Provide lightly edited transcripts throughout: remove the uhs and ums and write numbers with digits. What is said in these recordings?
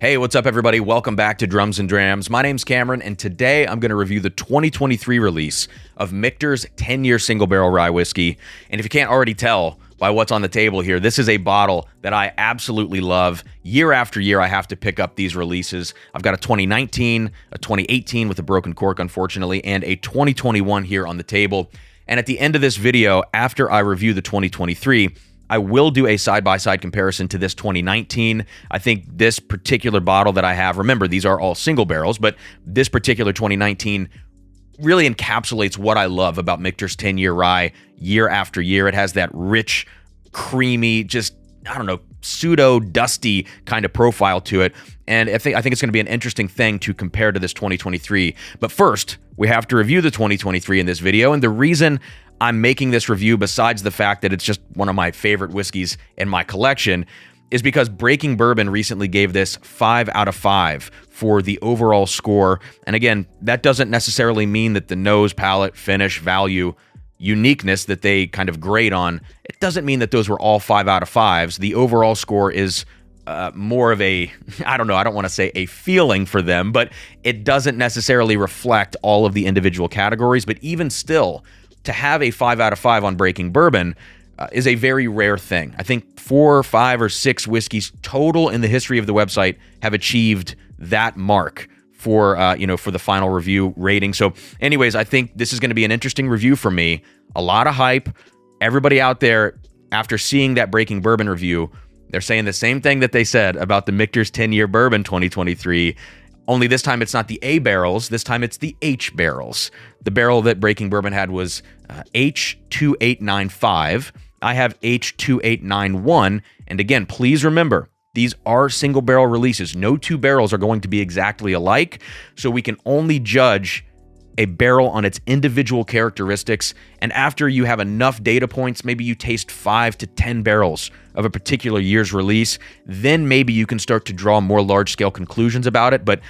Hey, what's up, everybody? Welcome back to Drums and Drams. My name's Cameron, and today I'm going to review the 2023 release of Michter's 10-year single barrel rye whiskey. And if you can't already tell by what's on the table here, this is a bottle that I absolutely love. Year after year, I have to pick up these releases. I've got a 2019, a 2018 with a broken cork, unfortunately, and a 2021 here on the table. And at the end of this video, after I review the 2023, I will do a side-by-side comparison to this 2019. I think this particular bottle that I have, remember, these are all single barrels, but this particular 2019 really encapsulates what I love about Michter's 10-year rye year after year. It has that rich, creamy, just, I don't know, pseudo-dusty kind of profile to it. And I think it's going to be an interesting thing to compare to this 2023. But first, we have to review the 2023 in this video. And the reason I'm making this review, besides the fact that it's just one of my favorite whiskeys in my collection, is because Breaking Bourbon recently gave this 5 out of 5 for the overall score. And again, that doesn't necessarily mean that the nose, palate, finish, value, uniqueness that they kind of grade on, it doesn't mean that those were all 5 out of 5s. The overall score is more of a, I don't want to say a feeling for them, but it doesn't necessarily reflect all of the individual categories. But even still, to have a 5 out of 5 on Breaking Bourbon is a very rare thing. I think 4, 5, or 6 whiskeys total in the history of the website have achieved that mark for for the final review rating. So anyways, I think this is going to be an interesting review for me. A lot of hype. Everybody out there, after seeing that Breaking Bourbon review, they're saying the same thing that they said about the Michter's 10-year bourbon 2023. Only this time it's not the A barrels, this time it's the H barrels. The barrel that Breaking Bourbon had was H2895. I have H2891. And again, please remember, these are single barrel releases. No two barrels are going to be exactly alike, so we can only judge a barrel on its individual characteristics. And after you have enough data points, maybe you taste 5 to 10 barrels of a particular year's release, then maybe you can start to draw more large-scale conclusions about it. But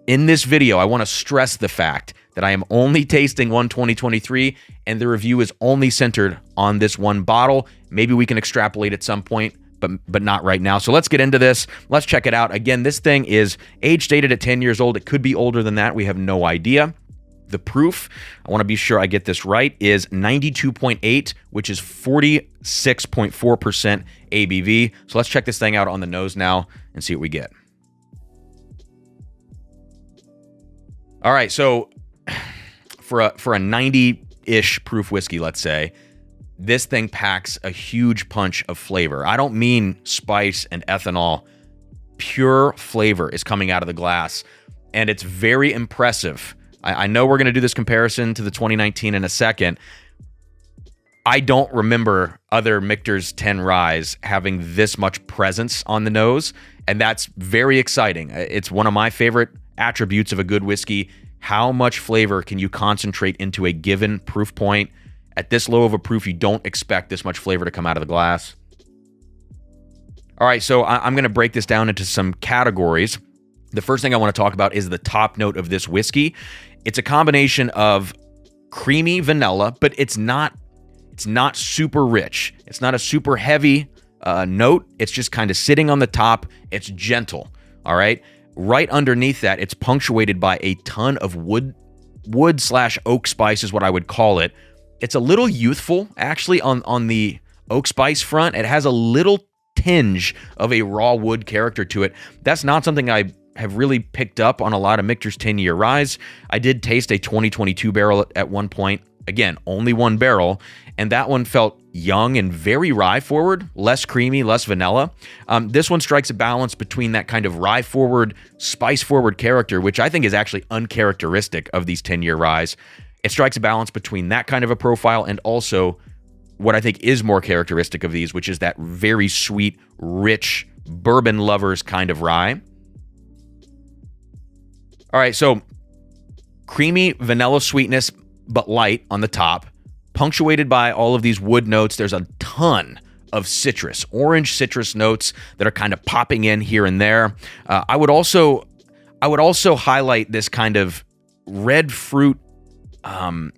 in this video, I want to stress the fact that I am only tasting one 2023, and the review is only centered on this one bottle. Maybe we can extrapolate at some point, but not right now. So let's get into this. Let's check it out. Again, this thing is age dated at 10 years old. It could be older than that. We have no idea. The proof, I want to be sure I get this right, is 92.8, which is 46.4% ABV. So let's check this thing out on the nose now and see what we get. All right, so for a 90-ish proof whiskey, let's say, this thing packs a huge punch of flavor. I don't mean spice and ethanol. Pure flavor is coming out of the glass, and it's very impressive. I know we're going to do this comparison to the 2019 in a second. I don't remember other Michter's 10 ryes having this much presence on the nose, and that's very exciting. It's one of my favorite attributes of a good whiskey. How much flavor can you concentrate into a given proof point? At this low of a proof, you don't expect this much flavor to come out of the glass. All right, so I'm going to break this down into some categories. The first thing I want to talk about is the top note of this whiskey. It's a combination of creamy vanilla, but it's not super rich. It's not a super heavy note. It's just kind of sitting on the top. It's gentle, all right? Right underneath that, it's punctuated by a ton of wood/oak spice is what I would call it. It's a little youthful, actually, on the oak spice front. It has a little tinge of a raw wood character to it. That's not something I have really picked up on a lot of Michter's 10-year ryes. I did taste a 2022 barrel at one point. Again, only one barrel, and that one felt young and very rye forward, less creamy, less vanilla. This one strikes a balance between that kind of rye forward, spice forward character, which I think is actually uncharacteristic of these 10-year ryes. It strikes a balance between that kind of a profile and also what I think is more characteristic of these, which is that very sweet, rich, bourbon lovers kind of rye. All right, so creamy vanilla sweetness, but light on the top, punctuated by all of these wood notes. There's a ton of citrus, orange citrus notes that are kind of popping in here and there. I would also highlight this kind of red fruit. Oh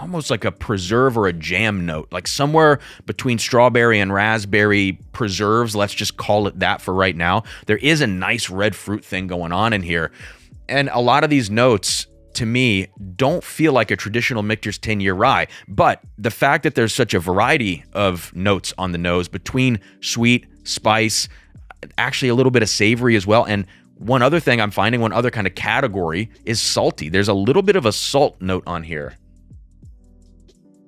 almost like a preserve or a jam note, like somewhere between strawberry and raspberry preserves. Let's just call it that for right now. There is a nice red fruit thing going on in here. And a lot of these notes, to me, don't feel like a traditional Michter's 10-year rye. But the fact that there's such a variety of notes on the nose between sweet, spice, actually a little bit of savory as well. And one other thing I'm finding, one other kind of category is salty. There's a little bit of a salt note on here.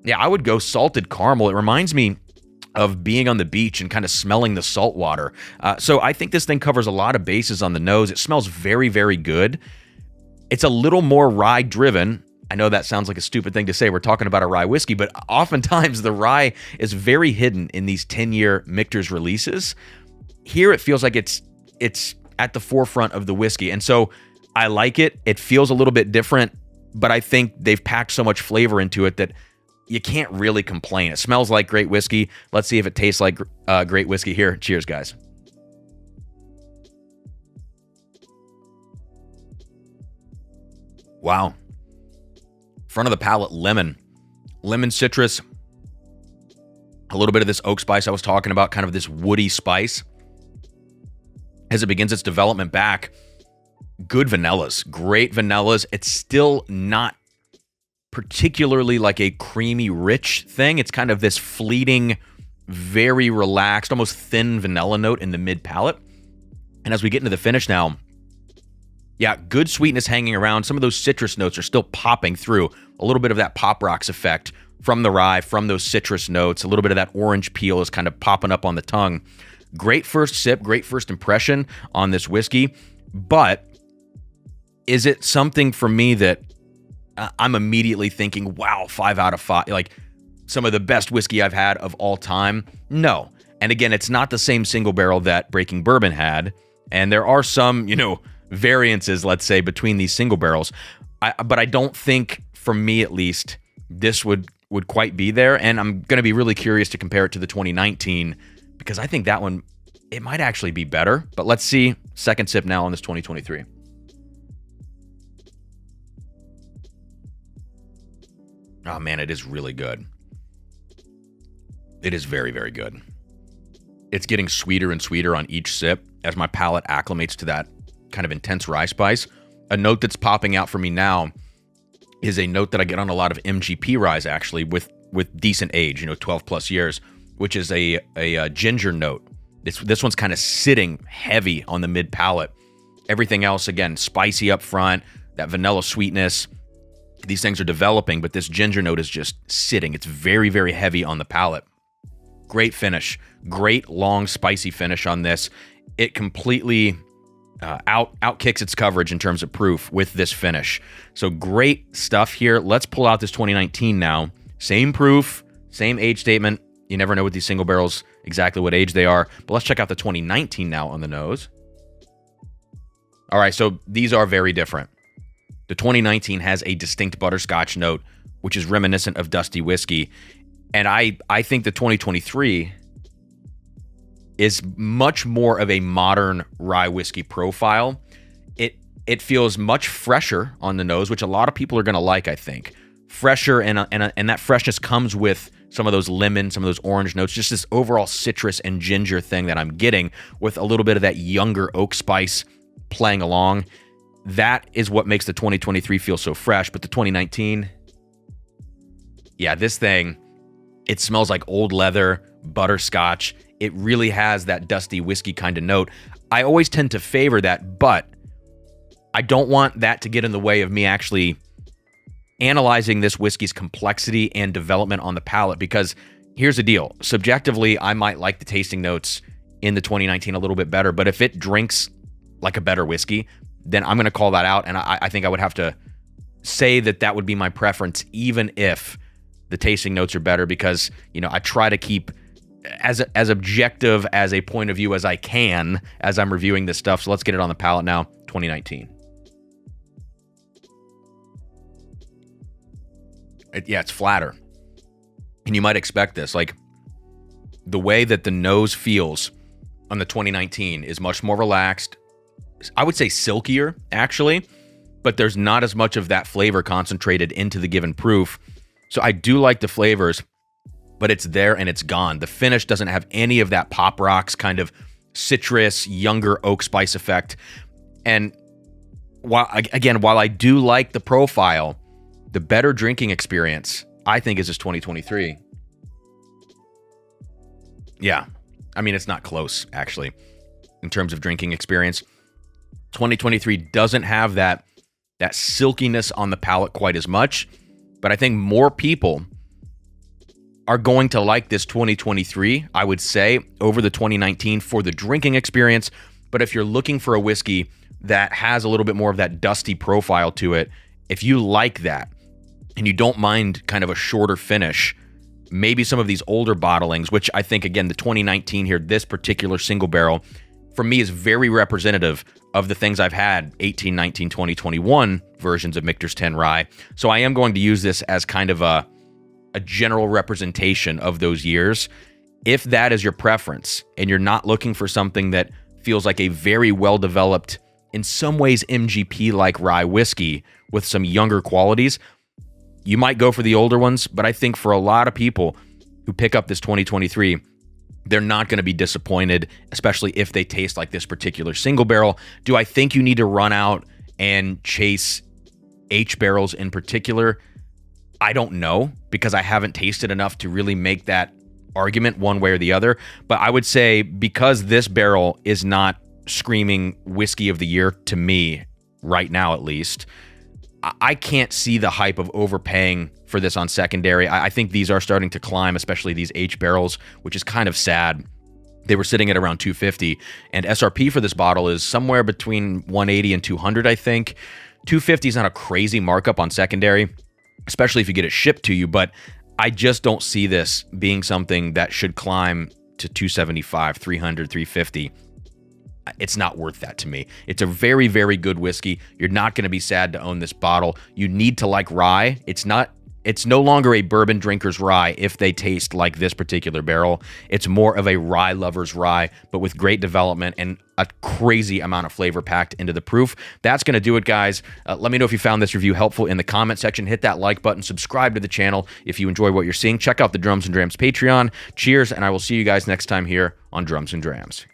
Yeah, I would go salted caramel. It reminds me of being on the beach and kind of smelling the salt water. So I think this thing covers a lot of bases on the nose. It smells very, very good. It's a little more rye driven. I know that sounds like a stupid thing to say. We're talking about a rye whiskey, but oftentimes the rye is very hidden in these 10-year Michter's releases. Here it feels like it's at the forefront of the whiskey. And so I like it. It feels a little bit different, but I think they've packed so much flavor into it that you can't really complain. It smells like great whiskey. Let's see if it tastes like great whiskey here. Cheers, guys. Wow. Front of the palate, lemon. Lemon citrus. A little bit of this oak spice I was talking about, kind of this woody spice. As it begins its development back, good vanillas. Great vanillas. It's still not particularly like a creamy, rich thing. It's kind of this fleeting, very relaxed, almost thin vanilla note in the mid-palate. And as we get into the finish now, yeah, good sweetness hanging around. Some of those citrus notes are still popping through. A little bit of that Pop Rocks effect from the rye, from those citrus notes. A little bit of that orange peel is kind of popping up on the tongue. Great first sip, great first impression on this whiskey. But is it something for me that I'm immediately thinking, wow, 5 out of 5, like some of the best whiskey I've had of all time? No. And again, it's not the same single barrel that Breaking Bourbon had. And there are some, variances, let's say, between these single barrels. But I don't think, for me at least, this would quite be there. And I'm going to be really curious to compare it to the 2019, because I think that one, it might actually be better. But let's see. Second sip now on this 2023. Oh, man, it is really good. It is very, very good. It's getting sweeter and sweeter on each sip as my palate acclimates to that kind of intense rye spice. A note that's popping out for me now is a note that I get on a lot of MGP ryes, actually, with decent age, 12 plus years, which is a ginger note. This one's kind of sitting heavy on the mid palate. Everything else, again, spicy up front, that vanilla sweetness. These things are developing, but this ginger note is just sitting. It's very, very heavy on the palate. Great finish. Great, long, spicy finish on this. It completely outkicks its coverage in terms of proof with this finish. So great stuff here. Let's pull out this 2019 now. Same proof, same age statement. You never know with these single barrels exactly what age they are. But let's check out the 2019 now on the nose. All right, so these are very different. The 2019 has a distinct butterscotch note, which is reminiscent of dusty whiskey. And I think the 2023 is much more of a modern rye whiskey profile. It feels much fresher on the nose, which a lot of people are going to like, I think. Fresher, and that freshness comes with some of those lemon, some of those orange notes, just this overall citrus and ginger thing that I'm getting with a little bit of that younger oak spice playing along. That is what makes the 2023 feel so fresh. But the 2019, yeah, this thing, it smells like old leather, butterscotch. It really has that dusty whiskey kind of note. I always tend to favor that, but I don't want that to get in the way of me actually analyzing this whiskey's complexity and development on the palate, because here's the deal. Subjectively, I might like the tasting notes in the 2019 a little bit better, but if it drinks like a better whiskey, then I'm going to call that out, and I think I would have to say that would be my preference, even if the tasting notes are better, because, I try to keep as objective as a point of view as I can as I'm reviewing this stuff. So let's get it on the palate now, 2019. It's flatter. And you might expect this. Like, the way that the nose feels on the 2019 is much more relaxed. I would say silkier, actually, but there's not as much of that flavor concentrated into the given proof. So I do like the flavors, but it's there and it's gone. The finish doesn't have any of that Pop Rocks kind of citrus, younger oak spice effect. And while I do like the profile, the better drinking experience, I think, is this 2023. Yeah. I mean, it's not close, actually, in terms of drinking experience. 2023 doesn't have that silkiness on the palate quite as much, but I think more people are going to like this 2023, I would say, over the 2019 for the drinking experience. But if you're looking for a whiskey that has a little bit more of that dusty profile to it, if you like that and you don't mind kind of a shorter finish, maybe some of these older bottlings, which I think, again, the 2019 here, this particular single barrel, for me is very representative of the things I've had 18, 19, 20, 21 versions of Michter's 10 Rye. So I am going to use this as kind of a general representation of those years. If that is your preference and you're not looking for something that feels like a very well-developed, in some ways MGP-like rye whiskey with some younger qualities, you might go for the older ones. But I think for a lot of people who pick up this 2023, they're not going to be disappointed, especially if they taste like this particular single barrel. Do I think you need to run out and chase H barrels in particular? I don't know, because I haven't tasted enough to really make that argument one way or the other. But I would say, because this barrel is not screaming whiskey of the year to me right now, at least, I can't see the hype of overpaying for this on secondary. I think these are starting to climb, especially these H barrels, which is kind of sad. They were sitting at around $250, and SRP for this bottle is somewhere between $180 and $200, I think. $250 is not a crazy markup on secondary, especially if you get it shipped to you, but I just don't see this being something that should climb to $275, $300, $350. It's not worth that to me. It's a very, very good whiskey. You're not going to be sad to own this bottle. You need to like rye. It's no longer a bourbon drinker's rye if they taste like this particular barrel. It's more of a rye lover's rye, but with great development and a crazy amount of flavor packed into the proof. That's going to do it, guys. Let me know if you found this review helpful in the comment section. Hit that like button. Subscribe to the channel if you enjoy what you're seeing. Check out the Drums and Drams Patreon. Cheers, and I will see you guys next time here on Drums and Drams.